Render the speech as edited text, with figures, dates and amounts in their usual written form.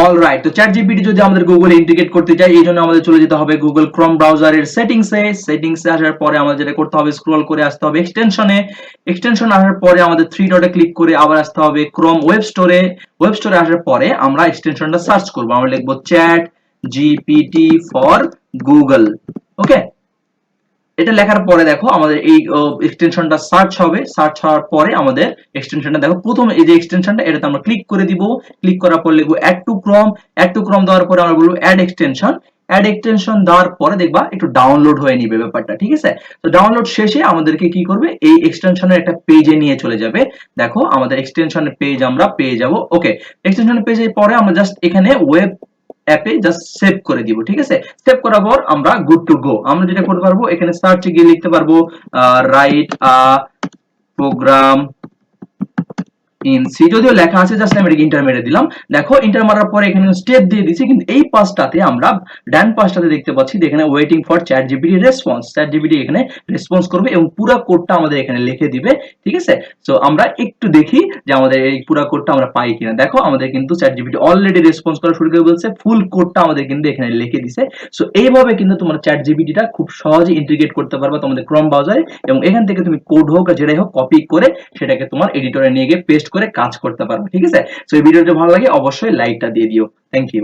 Alright, তো ChatGPT যদি আমাদের গুগলে ইন্টিগ্রেট করতে চাই, এই জন্য আমাদের চলে যেতে হবে গুগল ক্রোম ব্রাউজারের সেটিংসে আসার পরে আমাদের যেটা করতে হবে, স্ক্রল করে আসতে হবে এক্সটেনশন আসার পরে আমাদের থ্রি ডটে ক্লিক করে আবার আসতে হবে ক্রোম ওয়েব স্টোরে আসার পরে আমরা এক্সটেনশনটা সার্চ করব, আমরা লিখব ChatGPT ফর গুগল। ওকে, এটা লেখার পরে দেখো আমাদের এই এক্সটেনশনটা সার্চ হওয়ার পরে আমাদের এক্সটেনশনটা দেখো, প্রথম এই যে এক্সটেনশনটা এটাতে আমরা ক্লিক করে দিব, ক্লিক করার পর লিখবো অ্যাড টু ক্রোম দেওয়ার পরে আমরা বলবো অ্যাড এক্সটেনশন দেওয়ার পরে দেখবা একটু ডাউনলোড হয়ে নিবে ব্যাপারটা, ঠিক আছে। তো ডাউনলোড শেষে আমাদেরকে কি করবে, এই এক্সটেনশনের একটা পেজে নিয়ে চলে যাবে। দেখো আমাদের এক্সটেনশনের পেজ আমরা পেয়ে যাব। ওকে, এক্সটেনশনের পেজে পরে আমরা জাস্ট এখানে ওয়েব অ্যাপে জাস্ট সেভ করে দিব, ঠিক আছে। সেভ করার পর আমরা গুড টু গো। আমরা যেটা করতে পারবো, এখানে সার্চে গিয়ে লিখতে পারবো write a program in C, যদিও লেখা আছে, জাস্ট আমি এটাকে ইন্টার মেরে দিলাম। দেখো ইন্টার মারার পরে এখানে স্টেপ দিয়ে দিছি, কিন্তু এই পাঁচটাতে আমরা ডান পাঁচটাতে দেখতে পাচ্ছি যে এখানে waiting for ChatGPT response, ChatGPT এখানে রেসপন্স করবে এবং পুরো কোডটা আমাদের এখানে লিখে দিবে, ঠিক আছে। সো আমরা একটু দেখি যে আমাদের এই পুরো কোডটা আমরা পাই কিনা। দেখো আমাদের কিন্তু ChatGPT অলরেডি রেসপন্স করা শুরু করে বলছে, ফুল কোডটা আমাদের কিন্তু এখানে লিখে দিছে। সো এইভাবে কিন্তু তোমরা ChatGPT-টা খুব সহজে ইন্টিগ্রেট করতে পারবে তোমাদের ক্রোম ব্রাউজারে, এবং এখান থেকে তুমি কোড হোক আর যেটাই হোক কপি করে সেটাকে তোমার এডিটরে নিয়ে গিয়ে পেস্ট করে কাজ করতে পারবে, ঠিক আছে। সো এই ভিডিওটা ভালো লাগে অবশ্যই লাইকটা দিয়ে দিও। Thank you.